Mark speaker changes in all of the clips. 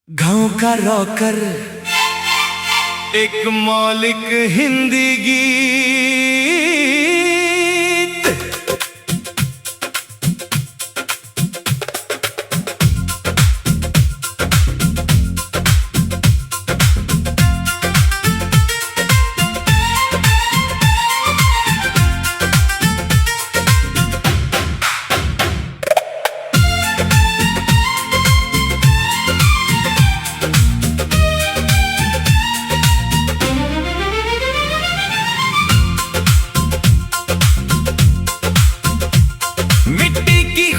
Speaker 1: गाँव का रॉकर एक मौलिक हिंदी गीत।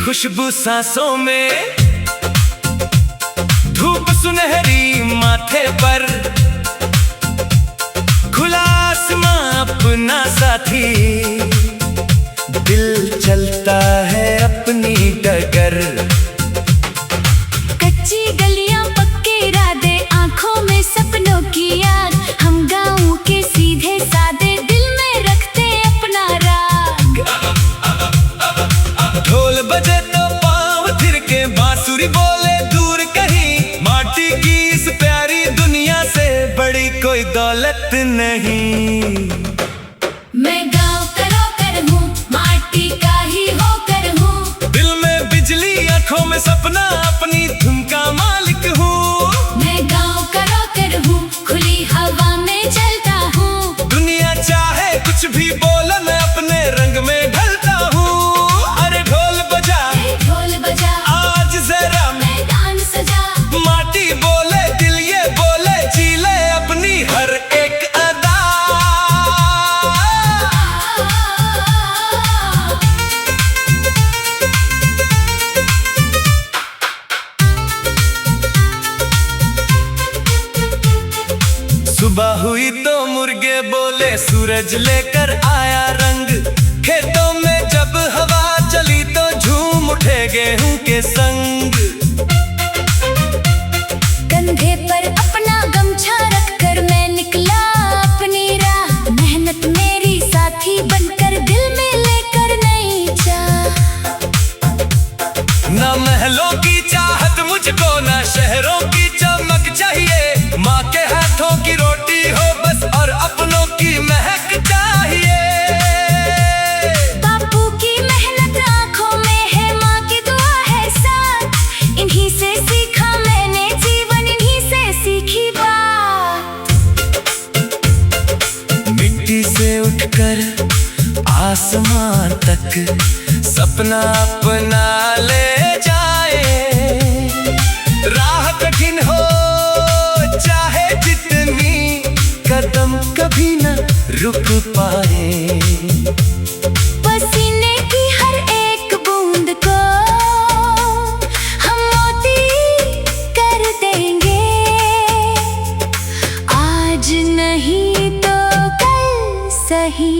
Speaker 1: खुशबू सांसों में, धूप सुनहरी माथे पर, खुला आसमां अपना साथी, दिल चलता है अपनी डगर।
Speaker 2: कच्ची गलियां पक्के इरादे, आंखों में सपनों की याद, हम गाँव के सीधे सादे, दिल में रखते अपना राग।
Speaker 1: ढोल बजे तो पाँव थिरके, बांसुरी बोले दूर कहीं, माटी की इस प्यारी दुनिया से बड़ी कोई दौलत नहीं।
Speaker 2: मैं गाँव का रॉकर हूँ, माटी का ही होकर हूँ,
Speaker 1: दिल में बिजली आंखों में सपना, अपनी धुन का मालिक हूँ।
Speaker 2: मैं गाँव का रॉकर हूँ, खुली हवा में चलता हूँ,
Speaker 1: दुनिया चाहे कुछ भी बोले, मैं अपने रंग में ढलता हूँ। अरे ढोल बजा,
Speaker 2: ढोल बजा,
Speaker 1: आज जरा
Speaker 2: मैदान सजा,
Speaker 1: माटी बोले दिल ये बोले, जी ले अपनी हर एक अदा। सुबह हुई तो मुर्गे बोले, सूरज लेकर आया रंग, खेतों में जब हवा चली तो झूम उठे गेहूं के संग।
Speaker 2: कंधे पर अपना गमछा रखकर मैं निकला अपनी राह, मेहनत मेरी साथी बनकर, दिल में लेकर नई चाह।
Speaker 1: ना महलों की चाहत मुझको, ना शहरों की चमक चाहिए, माँ के हाथों की रोटी हो बस, और अपनों की महक चाहिए।
Speaker 2: बापू की मेहनत आंखों में है, माँ की दुआ है साथ, इन्हीं से सीखा मैंने जीवन, इन्हीं से सीखी बात।
Speaker 1: मिट्टी से उठकर आसमान तक सपना अपना ले जाए, राह कठिन हो चाहे जितनी, कदम कभी न रुक पाए।
Speaker 2: पसीने की हर एक बूंद को हम मोती कर देंगे, आज नहीं तो कल सही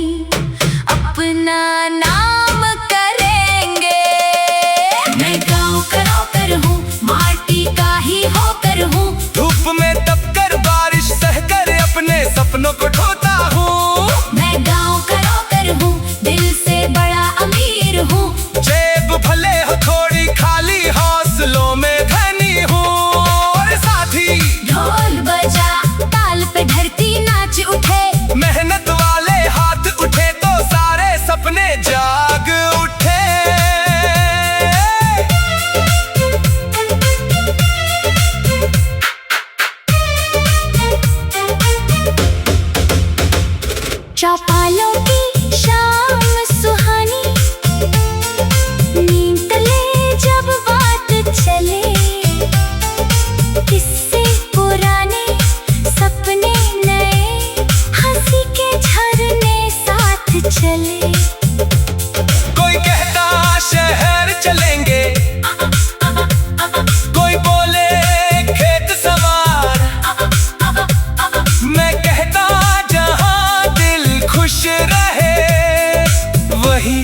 Speaker 2: अपना नाम करेंगे। मैं गाँव का रॉकर हूँ, माटी का ही होकर हूँ,
Speaker 1: धूप में तपकर बारिश सहकर अपने सपनों को ढोता हूँ।
Speaker 2: मैं गाँव का रॉकर हूँ, दिल से बड़ा अमीर हूँ,
Speaker 1: जेब भले हो थोड़ी खाली, हौसलों में धनी हूँ। और साथी
Speaker 2: ढोल बजा, ताल पे धरती नाच उठे,
Speaker 1: मेहनत वाले हाथ उठे तो सारे सपने जाग उठे।
Speaker 2: चौपालों की शाम सुहानी, नींद तले जब बात चले, किस्से पुराने सपने नए, हंसी के झरने साथ चले।
Speaker 1: कोई कहता शहर चलेंगे, कोई बोले खेत सवार, मैं कहता जहां दिल खुश रहे वही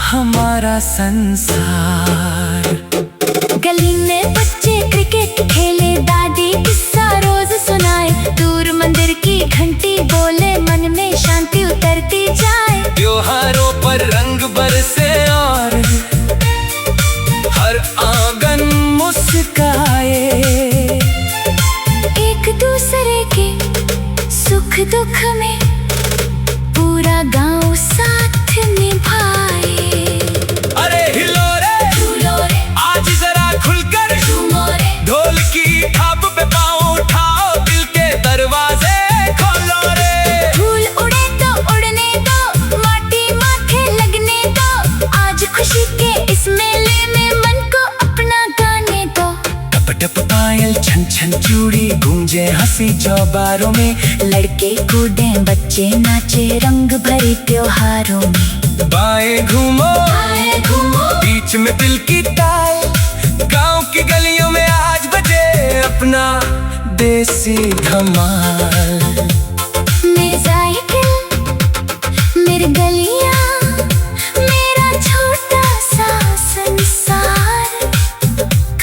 Speaker 1: हमारा संसार।
Speaker 2: गली में बच्चे क्रिकेट खेले, दादी किस्सा रोज सुनाए, दूर मंदिर की घंटी बोले, मन में शांति उतरती जाए।
Speaker 1: त्योहारों पर रंग बरसे और हर आंगन मुस्काए,
Speaker 2: दुख में पूरा गांव साथ निभाए।
Speaker 1: अरे हिलो रे
Speaker 2: झूलो रे
Speaker 1: आज जरा खुलकर,
Speaker 2: झूमो रे
Speaker 1: ढोल की थाप पे पाँव उठाओ, दिल के दरवाजे खोलो रे।
Speaker 2: फूल उड़े तो उड़ने दो, माटी माथे लगने दो, आज खुशी के इस मेले में मन को अपना गाने दो।
Speaker 1: टप टप पायल छन छन चूड़ी गूंजे हंसी चौबारों में,
Speaker 2: लड़के कूदे बच्चे नाचे रंग भरे त्योहारों में।
Speaker 1: बाएं घूमो
Speaker 2: आए घूमो
Speaker 1: बीच में दिल की ताल, गांव की गलियों में आज बजे अपना देसी धमाल।
Speaker 2: मेरे साइकिल मेरी गलियां मेरा छोटा सा संसार,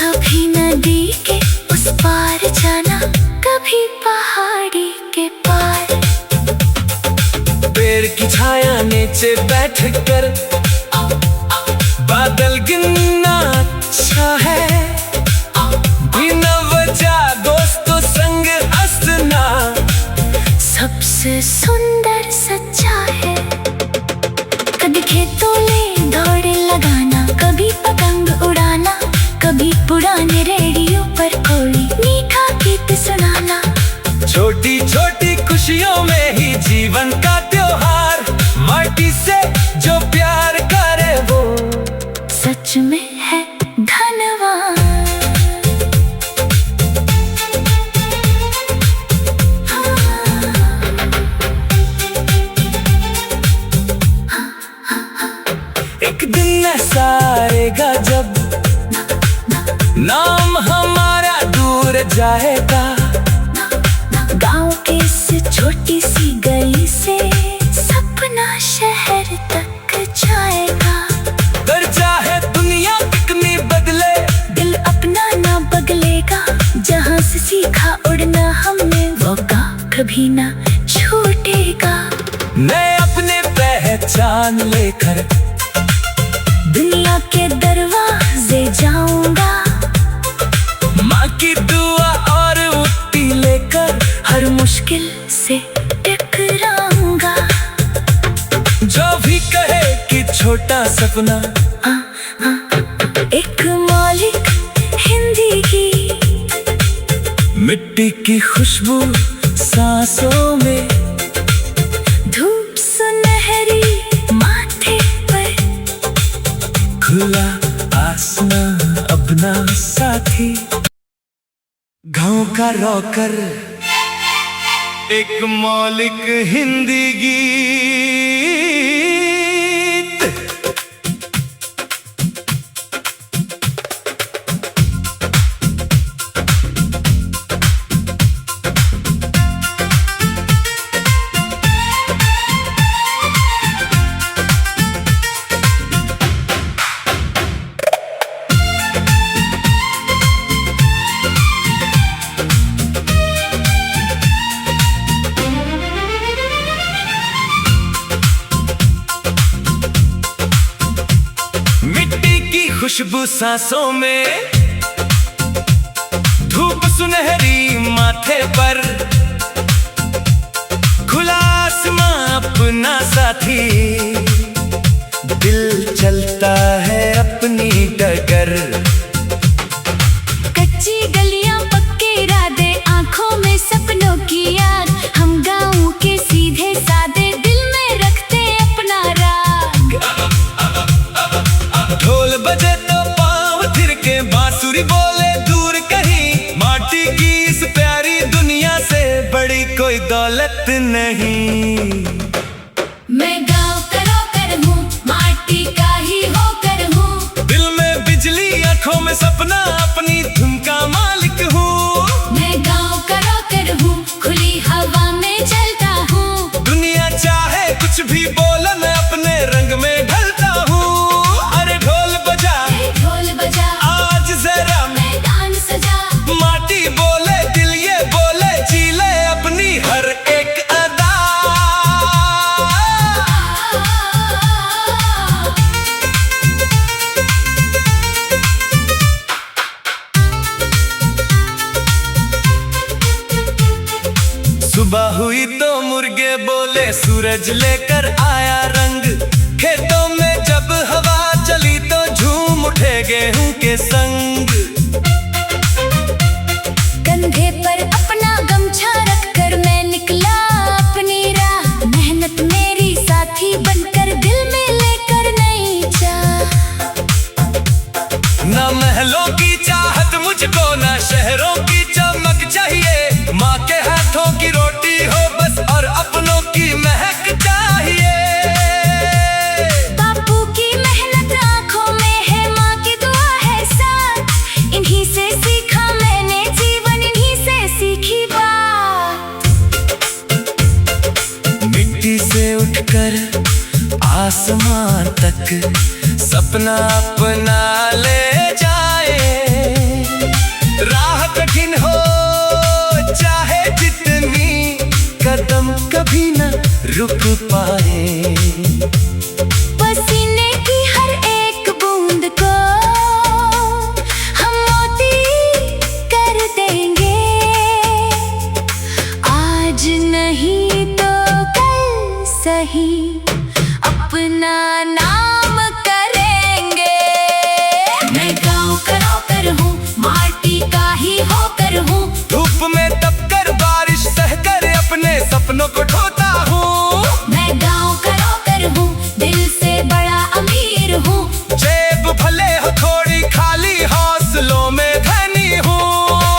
Speaker 2: कभी नदी के उस पार जाना, कभी पहाड़ी के पार।
Speaker 1: पेड़ की छाया नीचे बैठ कर बादल गिनना अच्छा है, बिना वजह दोस्तों संग हंसना
Speaker 2: सबसे सुंदर सच्चा है। कभी खेतों में दौड़े लगाना, कभी पतंग उड़ाना, कभी पुराने रेडियो पर कोई मीठा गीत सुनाना।
Speaker 1: छोटी छोटी खुशियों में ही जीवन का त्योहार, माटी से जो प्यार करे वो
Speaker 2: सच में है धनवान।
Speaker 1: एक दिन ऐसा आएगा जब नाम हमारा दूर जाएगा,
Speaker 2: गांव के इस छोटी सी गली से सपना शहर तक जाएगा।
Speaker 1: कर चाहे दुनिया कितनी बदले,
Speaker 2: दिल अपना ना बदलेगा, जहां से सीखा उड़ना हमने वो गांव कभी ना छूटेगा।
Speaker 1: मैं अपने पहचान लेकर
Speaker 2: दुनिया के दरवाजे जाऊंगा,
Speaker 1: माँ की दुआ और उट्टी लेकर
Speaker 2: हर मुश्किल से टकराऊंगा।
Speaker 1: जो भी कहे कि छोटा सपना,
Speaker 2: एक मौलिक हिंदी की
Speaker 1: मिट्टी की खुशबू सांसों में,
Speaker 2: धूप सुनहरी माथे पर,
Speaker 1: खुला आसमां अपना साथी। गाँव का रॉकर एक मौलिक हिंदी गीत। खुशबू सांसों में, धूप सुनहरी माथे पर, खुला आसमां अपना साथी, दिल चलता है अपनी डगर।
Speaker 2: कच्ची गलियां पक्के इरादे, आंखों में सपनों की याद, हम गाँव के सीधे सादे, दिल में रखते अपना राग।
Speaker 1: ढोल बजे तो पाँव थिरके, बांसुरी बोले दूर कहीं, माटी की इस प्यारी दुनिया से बड़ी कोई दौलत नहीं।
Speaker 2: मैं गाँव का रॉकर हूँ, माटी का ही होकर हूँ,
Speaker 1: दिल में बिजली आंखों में सपना, अपनी धुन का मालिक हूँ।
Speaker 2: मैं गाँव का रॉकर हूँ, खुली हवा में चलता हूँ,
Speaker 1: दुनिया चाहे कुछ भी बोले मैं अपने रंग में ढलता हूँ। अरे ढोल बजा
Speaker 2: ढोल बजा
Speaker 1: आज जरा
Speaker 2: मैदान सजा,
Speaker 1: माटी बोले दिल ये बोले, जी ले अपनी हर एक अदा। सुबह हुई तो बोले सूरज लेकर आया रंग। खेतों में जब हवा चली तो झूम उठे गेहूं के संग।
Speaker 2: कंधे पर अपना गमछा रखकर मैं निकला अपनी राह। मेहनत मेरी साथी बनकर दिल में लेकर नई चाह।
Speaker 1: ना महलों की चाहत मुझको, ना शहरों की चमक चाहिए। माँ के हाथों की रोटी हो बस और अपनों की महक चाहिए।
Speaker 2: बापू की मेहनत आंखों में है, माँ की दुआ है साथ। इन्हीं से सीखा मैंने जीवन, इन्हीं से सीखी बात।
Speaker 1: मिट्टी से उठकर आसमान तक सपना अपना ले जाए। राह कठिन हो चाहे जितनी, कदम कभी न रुक पाए।
Speaker 2: पसीने की हर एक बूंद को हम मोती कर देंगे। आज नहीं तो कल सही अपना नाम करेंगे। मैं गाँव का नौकर हूँ, माटी का ही होकर हूँ।
Speaker 1: धूप में तपकर बारिश सहकर अपने सपनों को ढोता हूँ।
Speaker 2: मैं गाँव का नौकर हूँ, दिल से बड़ा अमीर हूँ।
Speaker 1: जेब भले हो थोड़ी खाली, हौसलों में धनी हूँ।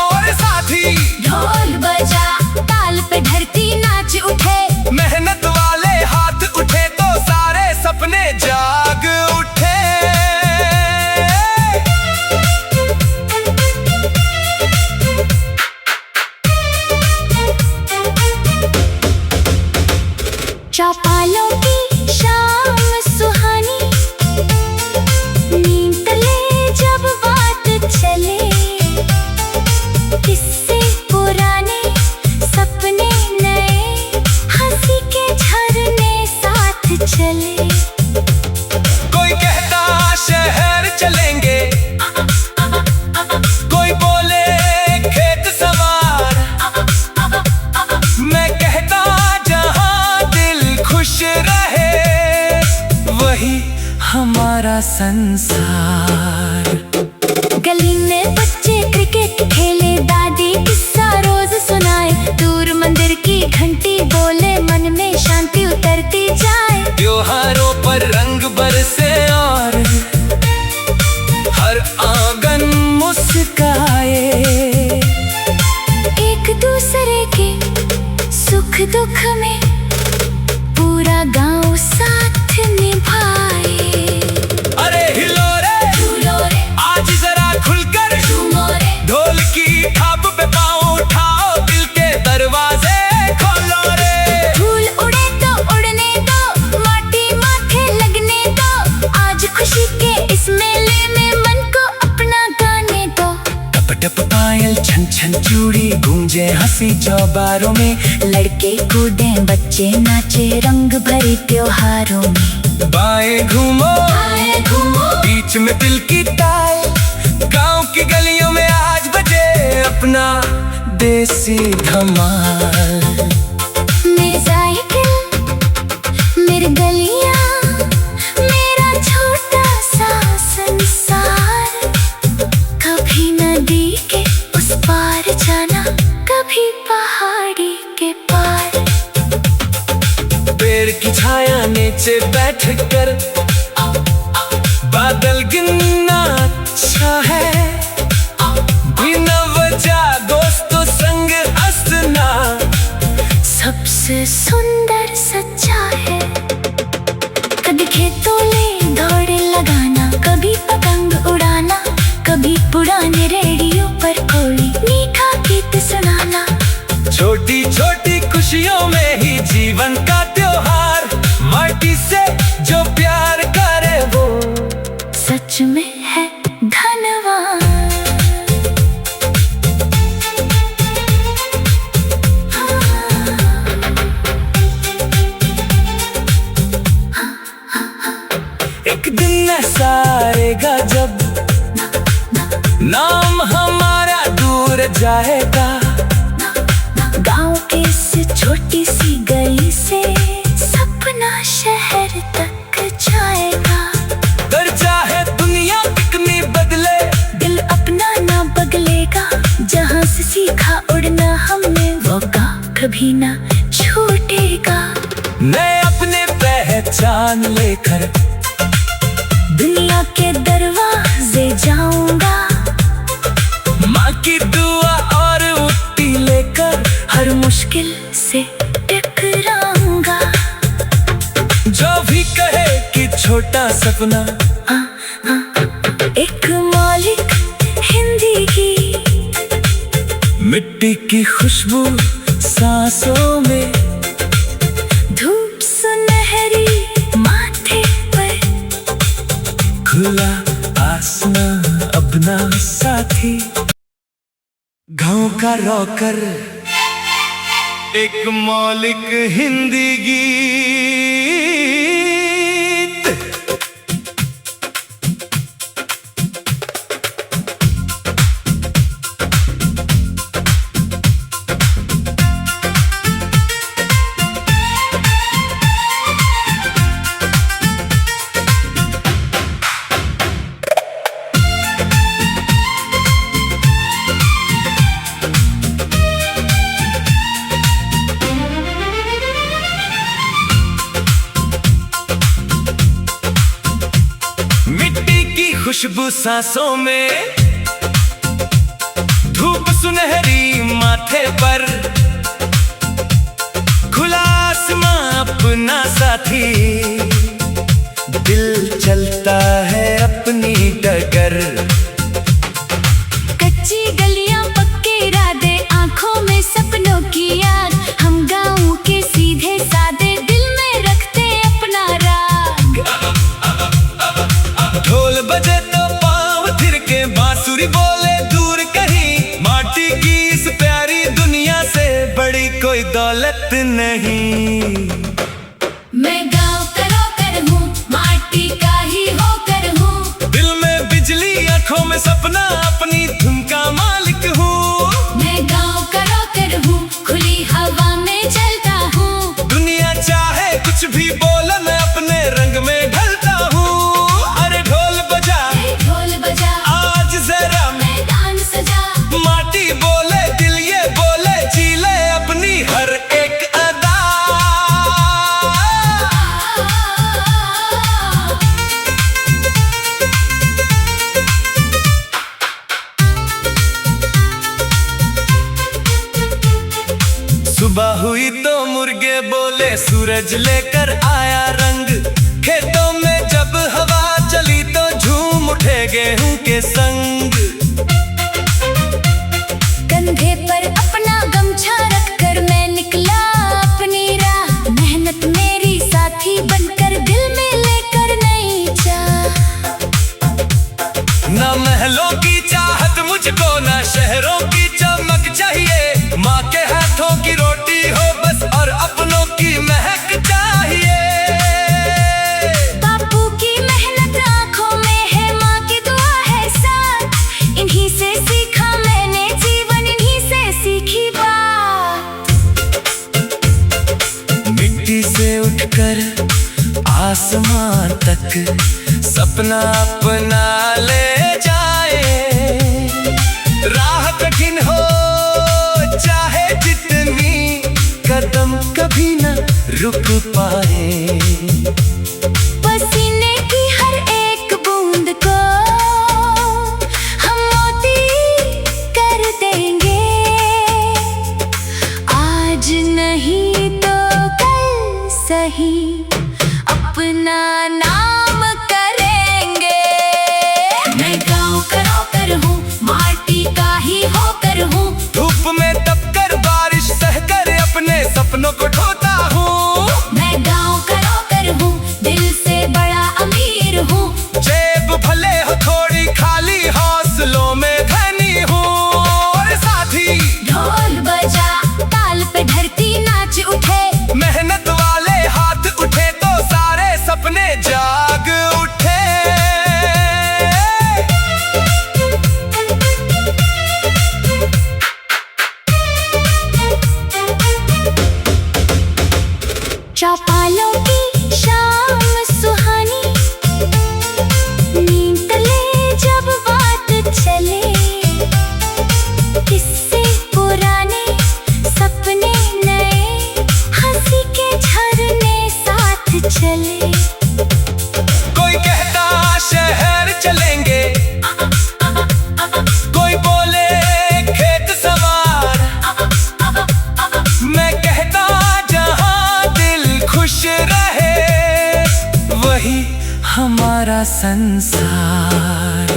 Speaker 1: और साथी
Speaker 2: ढोल बजा ताल पे धरती नाच उठे।
Speaker 1: मेहनत वाले हाथ उठे तो सारे सपने जाग उठे।
Speaker 2: चौपालों की शाम सुहानी, नींद तले जब बात चले। किस्से पुराने सपने नए, हंसी के झरने साथ चले।
Speaker 1: कोई कहता शहर चलेंगे, कोई बोले खेत सवार। मैं कहता जहां दिल खुश रहे, वही हमारा संसार।
Speaker 2: गली में बच्चे क्रिकेट खेले, दादी किस्सा रोज सुनाए। दूर मंदिर की घंटी बोले, मन में शांति उतरती जाए।
Speaker 1: त्योहारों पर रंग बरसे और हर आंगन मुस्काए।
Speaker 2: एक दूसरे के सुख दुख में पूरा गांव साथ निभाए।
Speaker 1: अरे हिलो रे
Speaker 2: झूलो रे
Speaker 1: आज जरा खुलकर,
Speaker 2: झूमो रे
Speaker 1: ढोल की थाप पे पाँव उठाओ, दिल के दरवाजे खोलो रे।
Speaker 2: फूल उड़े तो उड़ने दो, माटी माथे लगने दो। आज खुशी के इस मेले में मन को अपना गाने दो।
Speaker 1: टप टप पायल छन छन चूड़ी गूंजे हंसी चौबारों में।
Speaker 2: लड़के कूदे बच्चे नाचे रंग भरे त्योहारों में।
Speaker 1: बाएं घूमो
Speaker 2: आए घूमो
Speaker 1: बीच में दिल की ताल, गांव की गलियों में आज बजे अपना देसी धमाल।
Speaker 2: मेरे साइकिल मेरे गलियां, मेरा छोटा सा संसार। कभी नदी के उस पार जाना, कभी पहाड़ी के पार।
Speaker 1: पेड़ की छाया नीचे बैठ कर बादल गिनना अच्छा है। बिना वजह दोस्तों संग हंसना
Speaker 2: सबसे सुंदर सच्चा है। कभी खेतों में दौड़ लगाना, कभी पतंग उड़ाना। कभी पुराने रेडियो पर कोई मीठा गीत सुनाना।
Speaker 1: छोटी छोटी खुशियों में ही जीवन का त्योहार। माटी से जो प्यार करे वो
Speaker 2: सच में है धनवान।
Speaker 1: एक दिन ऐसा आएगा जब नाम हमारा दूर जाएगा।
Speaker 2: गांव के इस छोटी सी गली से सपना शहर तक जाएगा।
Speaker 1: कर चाहे दुनिया कितनी बदले,
Speaker 2: दिल अपना ना बदलेगा। जहाँ से सीखा उड़ना हमने, वो कभी ना छूटेगा।
Speaker 1: मैं अपने पहचान लेकर
Speaker 2: दुनिया के दरवाजे जाऊंगा।
Speaker 1: माँ की दुआ और उट्टी लेकर
Speaker 2: हर मुश्किल से टकराऊंगा।
Speaker 1: जो भी कहे कि छोटा सपना,
Speaker 2: एक मौलिक हिंदी की
Speaker 1: मिट्टी की खुशबू सांसों में,
Speaker 2: धूप सुनहरी माथे पर,
Speaker 1: खुला आसमां अपना साथी। गाँव का रॉकर एक मौलिक हिंदी गीत। खुशबू सांसों में, धूप सुनहरी माथे पर, खुला आसमां अपना साथी। दिल चलता है अपनी डगर,
Speaker 2: कच्ची गलियां पक्के इरादे, आंखों में सपनों की याद। हम गाँव के सीधे सादे, दिल में रखते अपना राग।
Speaker 1: ढोल बजे तो पाँव थिरके, बांसुरी बोले दूर कहीं। माटी की इस प्यारी दुनिया से बड़ी कोई दौलत नहीं।
Speaker 2: मैं गाँव का रॉकर हूँ, माटी का ही होकर हूँ।
Speaker 1: दिल में बिजली, आँखों में सपना, अपनी धुन का मालिक हूँ।
Speaker 2: मैं गाँव का रॉकर हूँ, खुली हवा में चलता हूँ।
Speaker 1: दुनिया चाहे कुछ भी बोले, मैं अपने रंग में ढलता हूँ। अरे ढोल बजा,
Speaker 2: ढोल बजा,
Speaker 1: आज जरा
Speaker 2: मैदान सजा।
Speaker 1: माटी बोले, दिल ये बोले, जी ले अपनी हर एक अदा। सुबह हुई तो मुर्गे बोले, सूरज लेकर आया रंग। खेतों में जब हवा चली तो झूम उठे गेहूं के संग।
Speaker 2: कंधे पर अपना गमछा रखकर मैं निकला अपनी राह। मेहनत मेरी साथी बनकर, दिल में लेकर नई चाह।
Speaker 1: ना महलों की चाहत मुझको, ना शहरों की चमक चाहिए। माँ के हाथों की रोटी हो बस, और अपनों की महक चाहिए।
Speaker 2: बापू की मेहनत आँखों में है, माँ की दुआ है साथ। इन्हीं से सीखा मैंने जीवन, इन्हीं से सीखी बात।
Speaker 1: मिट्टी से उठकर आसमां तक सपना अपना ले जाए। राह कठिन हो चाहे जितनी, कदम कभी न रुक पाए।
Speaker 2: पसीने की हर एक बूंद को हम मोती कर देंगे। आज नहीं तो कल सही, अपना नाम करेंगे। मैं गाँव का रॉकर हूँ, माटी का ही होकर हूँ।
Speaker 1: धूप में तपकर, बारिश सहकर, अपने सपनों को ढोता हूँ।
Speaker 2: मैं गाँव का रॉकर हूँ, दिल से बड़ा अमीर हूँ।
Speaker 1: जेब भले हो थोड़ी खाली, हौसलों में धनी हूँ। और साथी
Speaker 2: ढोल बजा, ताल पे धरती नाच उठे।
Speaker 1: मेहनत वाले हाथ उठे तो सारे सपने जाग उठे। संसार।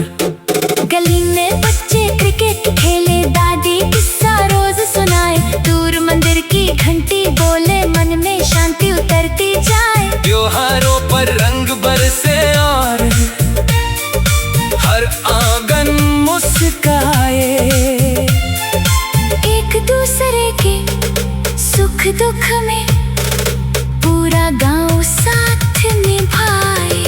Speaker 2: गली में बच्चे क्रिकेट खेले, दादी किस्सा रोज सुनाए, दूर मंदिर की घंटी बोले, मन में शांति उतरती जाए।
Speaker 1: त्योहारों पर रंग बरसे और हर आंगन मुस्काए,
Speaker 2: एक दूसरे के सुख दुख में पूरा गांव साथ निभाए।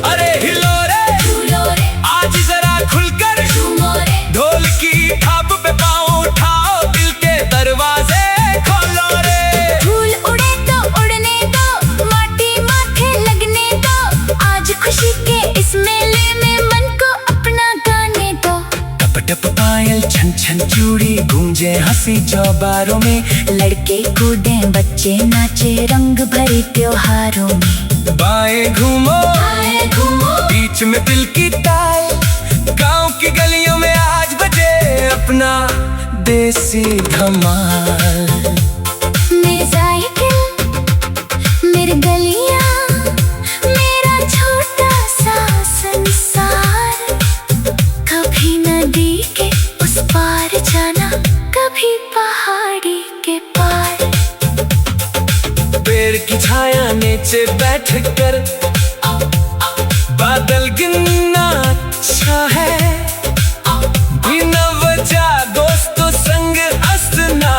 Speaker 1: अरे हिलो रे आज जरा खुलकर
Speaker 2: झूमो रे,
Speaker 1: ढोल की थाप पे पाँव उठाओ, दिल के दरवाजे खोलो रे।
Speaker 2: धूल उड़े तो उड़ने दो, माटी माथे लगने दो, आज खुशी के इस मेले में मन को अपना गाने दो।
Speaker 1: टप टप पायल छन छन चूड़ी गूंजे हंसी चौबारों में,
Speaker 2: लड़के कूदे बच्चे नाचे रंग भरे त्योहारों में।
Speaker 1: बाएं घूमो
Speaker 2: आए घूमो,
Speaker 1: बीच में दिल की ताल, गांव की गलियों में आज बजे अपना देसी धमाल।
Speaker 2: मेरी साइकिल मेरी गलियां, मेरा छोटा सा संसार, कभी नदी के उस पार जाना, कभी पहाड़ी के पार।
Speaker 1: पेड़ की छाया नीचे बैठ कर बादल गिनना अच्छा है, बिना वजह दोस्तों संग हंसना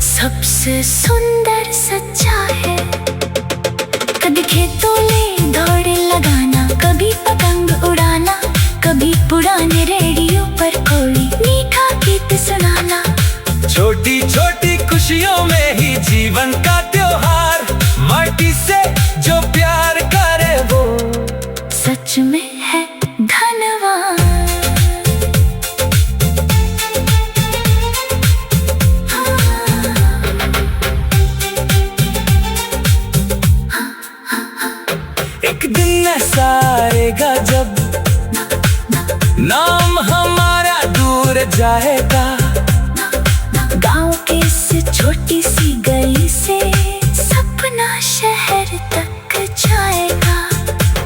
Speaker 2: सबसे सुंदर सच्चा है। कभी खेतों में दौड़ लगाना, कभी पतंग उड़ाना, कभी पुराने रेडियो पर कोई मीठा गीत सुनाना।
Speaker 1: छोटी छोटी खुशियों में ही जीवन का त्योहार, माटी से जो प्यार करे वो
Speaker 2: सच में है धनवान।
Speaker 1: एक दिन ऐसा आएगा जब नाम हमारा दूर जाएगा,
Speaker 2: गांव के इस छोटी सी गली से सपना शहर तक जाएगा।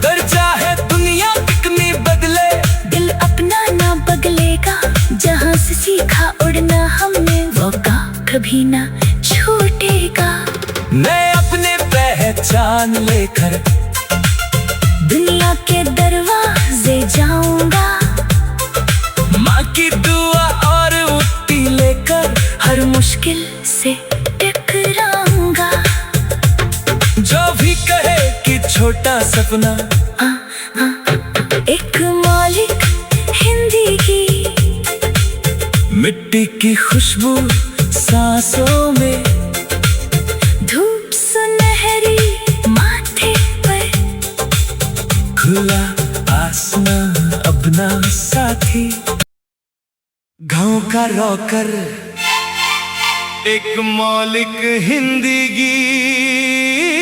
Speaker 1: कर चाहे दुनिया कितनी बदले,
Speaker 2: दिल अपना ना बदलेगा, जहाँ से सीखा उड़ना हमने वो गाँव कभी ना छूटेगा।
Speaker 1: मैं अपने पहचान लेकर
Speaker 2: दुनिया के दरवाजे जाऊंगा,
Speaker 1: माँ की दुआ और उट्टी लेकर
Speaker 2: हर मुश्किल से टकराऊंगा।
Speaker 1: जो भी कहे कि छोटा सपना,
Speaker 2: एक मालिक हिंदी की,
Speaker 1: मिट्टी की खुशबू सांसों में,
Speaker 2: धूप सुनहरी माथे पर,
Speaker 1: खुला आसमां अपना साथी, गाँव का रॉकर, एक मौलिक हिंदी गीत।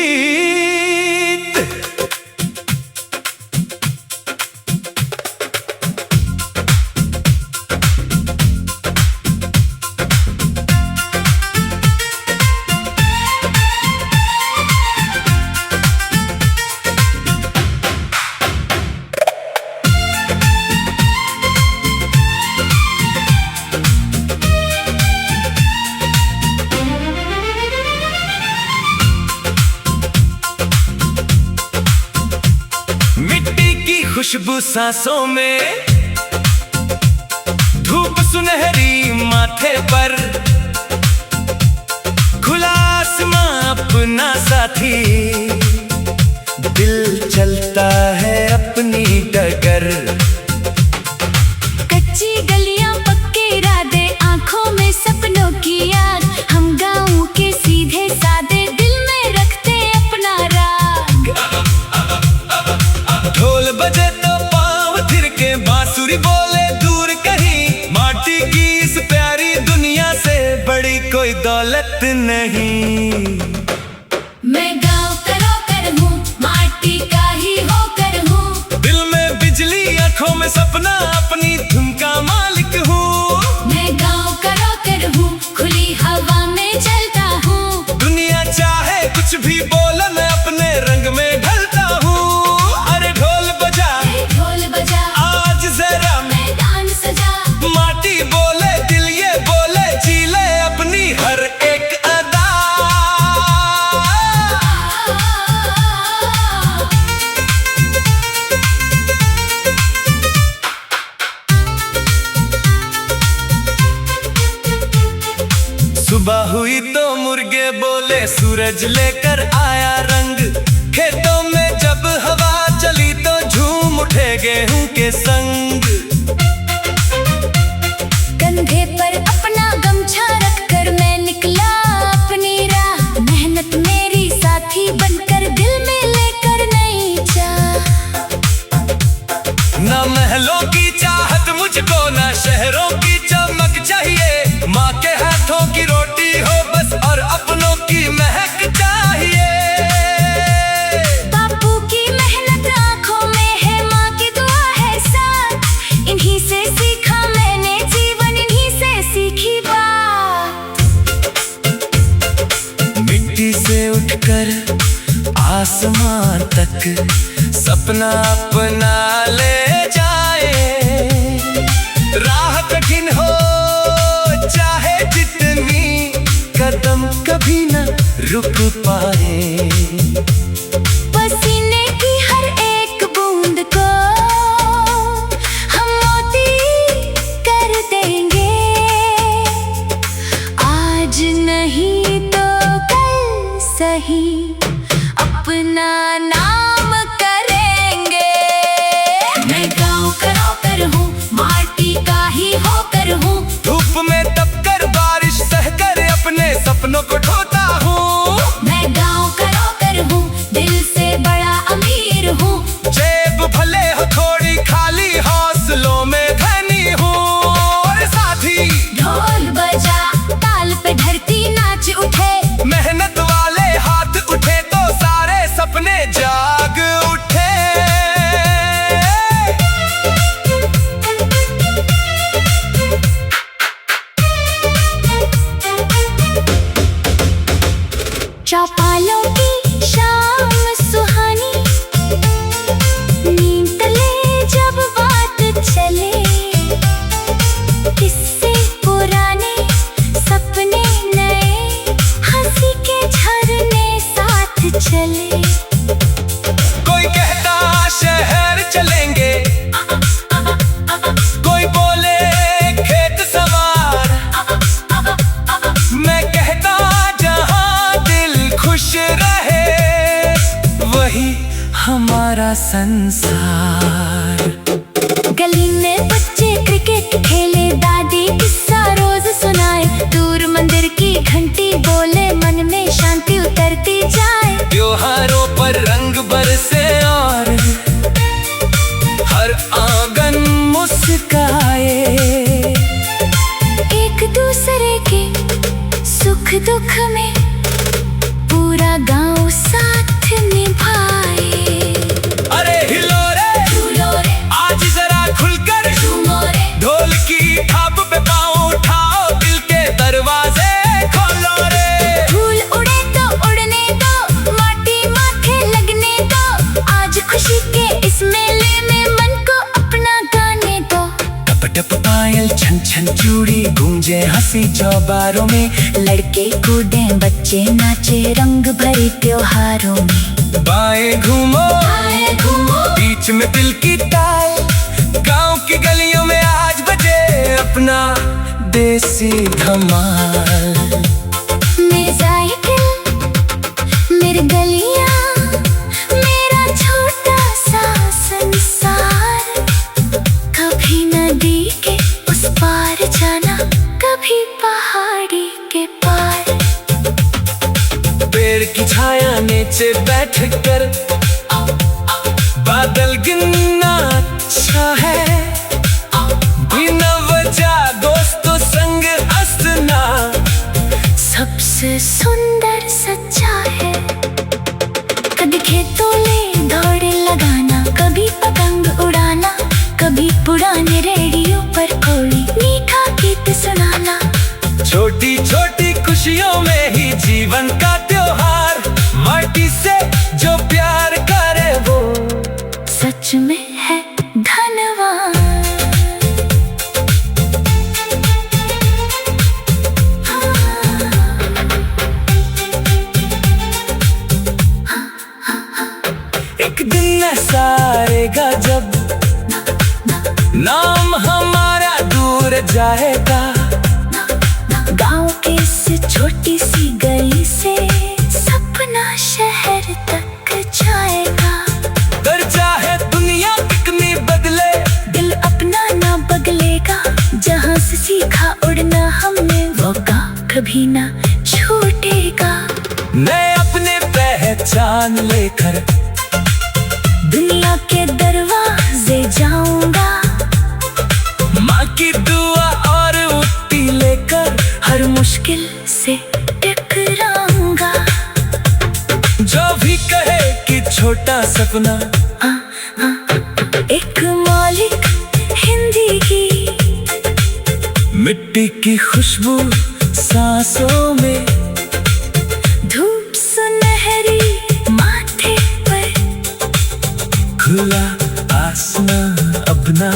Speaker 1: खुशबू सांसों में, धूप सुनहरी माथे पर, खुला आसमां अपना साथी, दिल चलता है अपनी डगर।
Speaker 2: कच्ची गलियां पक्के इरादे, आंखों में सपनों की याद, हम गाँव के सीधे सादे, दिल में रखते अपना राग।
Speaker 1: ढोल बजे तो पाँव थिरके, बांसुरी बोले दूर कहीं, माटी की इस प्यारी दुनिया से बड़ी कोई दौलत नहीं।
Speaker 2: मैं गाँव का रोकर हूँ, माटी का ही होकर हूँ,
Speaker 1: दिल में बिजली आँखों में सपना, अपनी धुन का मालिक हूँ।
Speaker 2: मैं गाँव का रोकर हूँ, खुली हवा में चलता हूँ,
Speaker 1: दुनिया चाहे कुछ भी बोले, मैं अपने रंग में ढलता हूँ। अरे ढोल सुबह हुई तो मुर्गे बोले सूरज लेकर आया रंग। खेतों में जब हवा चली तो झूम उठे गेहूं के संग।
Speaker 2: कंधे पर अपना गमछा रखकर मैं निकला अपनी राह। मेहनत मेरी साथी बनकर दिल में लेकर नई चाह।
Speaker 1: ना महलों की चाहत मुझको, ना शहरों की चमक चाहिए। माँ के हाथों की रोटी हो बस और अपनों की महक चाहिए।
Speaker 2: बापू की मेहनत आंखों में है, माँ की दुआ है साथ। इन्हीं से सीखा मैंने जीवन, इन्हीं से सीखी बात।
Speaker 1: मिट्टी से उठकर आसमान तक सपना अपना ले जाए। राह कठिन हो चाहे जितनी, कदम कभी न रुक पाए।
Speaker 2: पसीने की हर एक बूंद को हम मोती कर देंगे। आज नहीं तो कल सही अपना नाम करेंगे। मैं गाँव का नौकर हूँ, माटी का ही होकर हूँ।
Speaker 1: धूप में तपकर बारिश सहकर अपने सपनों को ढोता हूँ।
Speaker 2: मैं गाँव का नौकर हूँ, दिल से बड़ा अमीर हूँ।
Speaker 1: जेब भले हो थोड़ी खाली, हौसलों में धनी हूँ। और साथी
Speaker 2: ढोल बजा, ताल पे धरती नाच उठे।
Speaker 1: मेहनत वाले हाथ उठे तो सारे सपने जाग उठे।
Speaker 2: चौपालों की शाम सुहानी, नींद तले जब बात चले। किस्से पुराने, सपने नए, हंसी के झरने साथ चले।
Speaker 1: कोई कहता शहर चलेंगे, कोई बोले खेत सवार। मैं कहता जहां दिल खुश रहे, वही हमारा संसार।
Speaker 2: गली में बच्चे क्रिकेट खेले, दादी किस्सा रोज सुनाए। दूर मंदिर की घंटी बोले, मन में शांति उतरती जाए।
Speaker 1: त्योहारों पर रंग बरसे और हर आंगन मुस्काए।
Speaker 2: एक दूसरे के सुख दुख में पूरा गांव साथ निभाए।
Speaker 1: अरे हिलो रे,
Speaker 2: झूलो रे,
Speaker 1: आज जरा खुलकर
Speaker 2: झूमो रे।
Speaker 1: ढोल की थाप पे पाँव उठाओ, दिल के दरवाजे खोलो रे।
Speaker 2: फूल उड़े तो उड़ने दो, माटी माथे लगने दो। आज खुशी के इस मेले में मन को अपना गाने दो।
Speaker 1: टप टप पायल छन छन चूड़ी गूंजे हंसी चौबारों में।
Speaker 2: लड़के कूदे बच्चे नाचे रंग भरे त्योहारों में।
Speaker 1: बाएं घूमो
Speaker 2: आए घूमो,
Speaker 1: बीच में दिल की ताल। गांव की गलियों में आज बजे अपना देसी धमाल।
Speaker 2: मेरे साइकिल, मेरी गलियां, मेरा छोटा सा संसार। कभी नदी के उस पार जाना, कभी पहाड़ी के पार।
Speaker 1: पेड़ की छाया नीचे बैठ कर बादल गिनना अच्छा है। बिना वजह दोस्तों संग हंसना
Speaker 2: सबसे सुंदर सच्चा है। कभी खेतों में दौड़े लगाना, कभी पतंग उड़ाना। कभी पुराने रेडियो पर कोई मीठा गीत सुनाना।
Speaker 1: छोटी छोटी खुशियों में ही जीवन का त्योहार। माटी से जो प्यार करे वो
Speaker 2: सच में है धनवान।
Speaker 1: एक दिन ऐसा आएगा जब नाम हमारा दूर जाएगा।
Speaker 2: गांव के इस कभी ना छूटेगा।
Speaker 1: मैं अपने पहचान लेकर
Speaker 2: दुनिया के दरवाजे जाऊंगा।
Speaker 1: माँ की दुआ और उट्टी लेकर
Speaker 2: हर मुश्किल से टकराऊंगा।
Speaker 1: जो भी कहे कि छोटा सपना,
Speaker 2: एक मालिक हिंदी की,
Speaker 1: मिट्टी की खुशबू सांसों में,
Speaker 2: धूप सुनहरी माथे पर,
Speaker 1: खुला आसमां अब ना